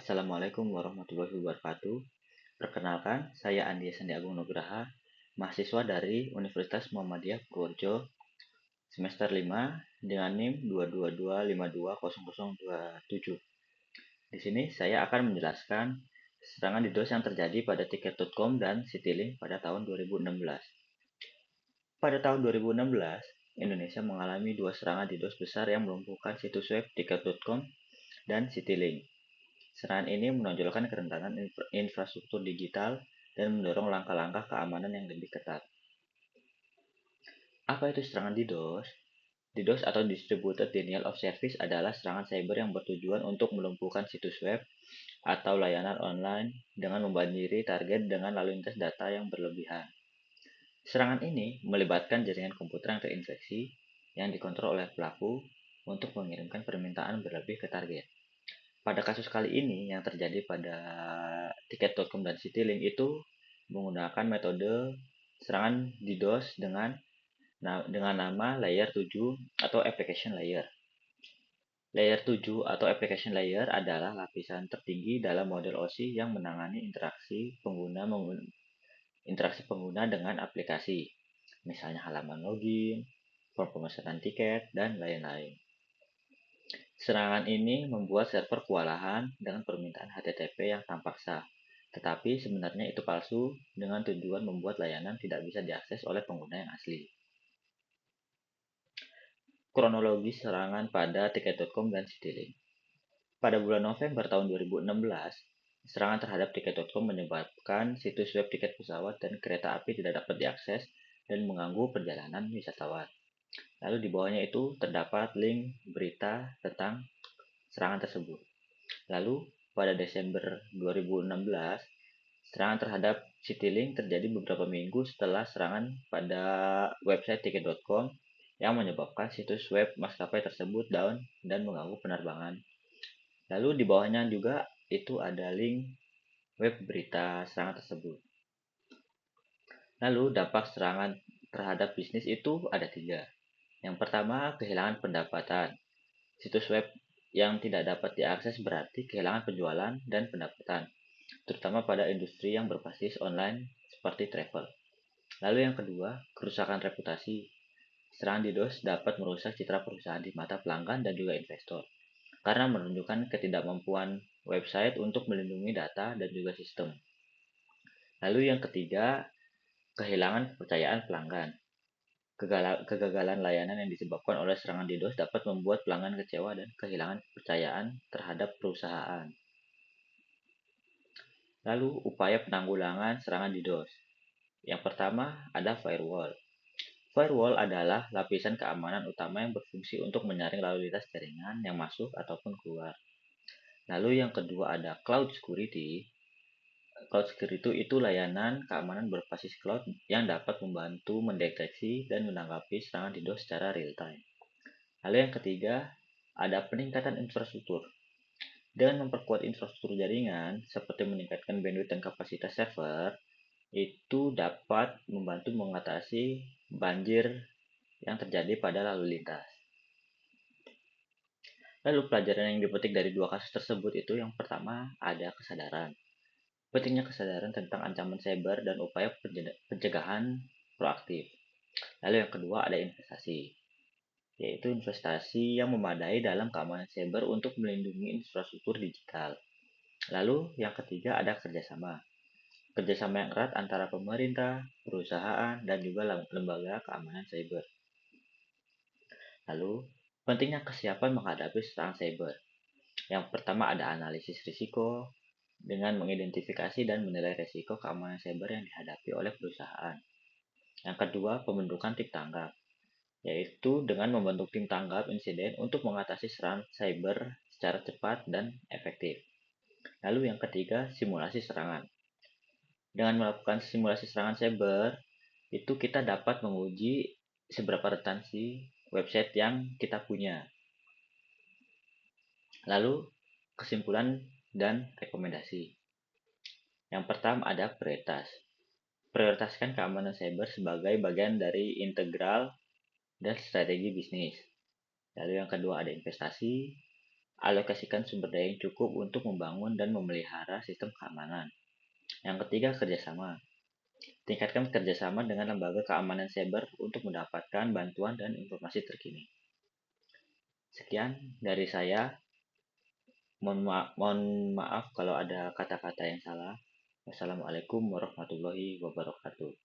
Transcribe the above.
Assalamualaikum warahmatullahi wabarakatuh. Perkenalkan, saya Andi Sandi Agung Nugraha, mahasiswa dari Universitas Muhammadiyah Purworejo, semester 5 dengan NIM 222520027. Di sini saya akan menjelaskan serangan DDoS yang terjadi pada tiket.com dan Citylink pada tahun 2016. Pada tahun 2016, Indonesia mengalami dua serangan DDoS besar yang melumpuhkan situs web tiket.com dan Citylink. Serangan ini menonjolkan kerentanan infrastruktur digital dan mendorong langkah-langkah keamanan yang lebih ketat. Apa itu serangan DDoS? DDoS atau Distributed Denial of Service adalah serangan cyber yang bertujuan untuk melumpuhkan situs web atau layanan online dengan membanjiri target dengan lalu lintas data yang berlebihan. Serangan ini melibatkan jaringan komputer yang terinfeksi yang dikontrol oleh pelaku untuk mengirimkan permintaan berlebih ke target. Pada kasus kali ini yang terjadi pada tiket.com dan Citylink itu menggunakan metode serangan DDoS dengan nama layer 7 atau application layer. Layer 7 atau application layer adalah lapisan tertinggi dalam model OSI yang menangani interaksi pengguna dengan aplikasi, misalnya halaman login, form pemesanan tiket, dan lain-lain. Serangan ini membuat server kewalahan dengan permintaan HTTP yang tampak sah, tetapi sebenarnya itu palsu dengan tujuan membuat layanan tidak bisa diakses oleh pengguna yang asli. Kronologi serangan pada tiket.com dan Citylink. Pada bulan November tahun 2016, serangan terhadap tiket.com menyebabkan situs web tiket pesawat dan kereta api tidak dapat diakses dan mengganggu perjalanan wisatawan. Lalu di bawahnya itu terdapat link berita tentang serangan tersebut. Lalu, pada Desember 2016, serangan terhadap Citylink terjadi beberapa minggu setelah serangan pada website tiket.com yang menyebabkan situs web maskapai tersebut down dan mengganggu penerbangan. Lalu di bawahnya juga itu ada link web berita serangan tersebut. Lalu dampak serangan terhadap bisnis itu ada 3. Yang pertama, kehilangan pendapatan. Situs web yang tidak dapat diakses berarti kehilangan penjualan dan pendapatan, terutama pada industri yang berbasis online seperti travel. Lalu yang kedua, kerusakan reputasi. Serangan DDoS dapat merusak citra perusahaan di mata pelanggan dan juga investor, karena menunjukkan ketidakmampuan website untuk melindungi data dan juga sistem. Lalu yang ketiga, kehilangan kepercayaan pelanggan. Kegagalan layanan yang disebabkan oleh serangan DDoS dapat membuat pelanggan kecewa dan kehilangan kepercayaan terhadap perusahaan. Lalu, upaya penanggulangan serangan DDoS. Yang pertama, ada firewall. Firewall adalah lapisan keamanan utama yang berfungsi untuk menyaring lalu lintas jaringan yang masuk ataupun keluar. Lalu yang kedua ada cloud security. Cloud security itu layanan keamanan berbasis cloud yang dapat membantu mendeteksi dan menanggapi serangan DDoS secara real time. Lalu yang ketiga, ada peningkatan infrastruktur. Dengan memperkuat infrastruktur jaringan, seperti meningkatkan bandwidth dan kapasitas server, itu dapat membantu mengatasi banjir yang terjadi pada lalu lintas. Lalu pelajaran yang dipetik dari dua kasus tersebut itu yang pertama ada kesadaran. Pentingnya kesadaran tentang ancaman cyber dan upaya pencegahan proaktif. Lalu yang kedua ada investasi, yaitu investasi yang memadai dalam keamanan cyber untuk melindungi infrastruktur digital. Lalu yang ketiga ada kerjasama. Kerjasama yang erat antara pemerintah, perusahaan, dan juga lembaga keamanan cyber. Lalu, pentingnya kesiapan menghadapi serangan cyber. Yang pertama ada analisis risiko dengan mengidentifikasi dan menilai risiko keamanan cyber yang dihadapi oleh perusahaan. Yang kedua, pembentukan tim tanggap, yaitu dengan membentuk tim tanggap insiden untuk mengatasi serangan cyber secara cepat dan efektif. Lalu yang ketiga, simulasi serangan. Dengan melakukan simulasi serangan cyber, itu kita dapat menguji seberapa rentan si website yang kita punya. Lalu, kesimpulan dan rekomendasi. Yang pertama ada prioritas. Prioritaskan keamanan cyber sebagai bagian dari integral dan strategi bisnis. Lalu yang kedua ada investasi. Alokasikan sumber daya yang cukup untuk membangun dan memelihara sistem keamanan. Yang ketiga, kerjasama. Tingkatkan kerjasama dengan lembaga keamanan cyber untuk mendapatkan bantuan dan informasi terkini. Sekian dari saya. Mohon maaf kalau ada kata-kata yang salah. Wassalamualaikum warahmatullahi wabarakatuh.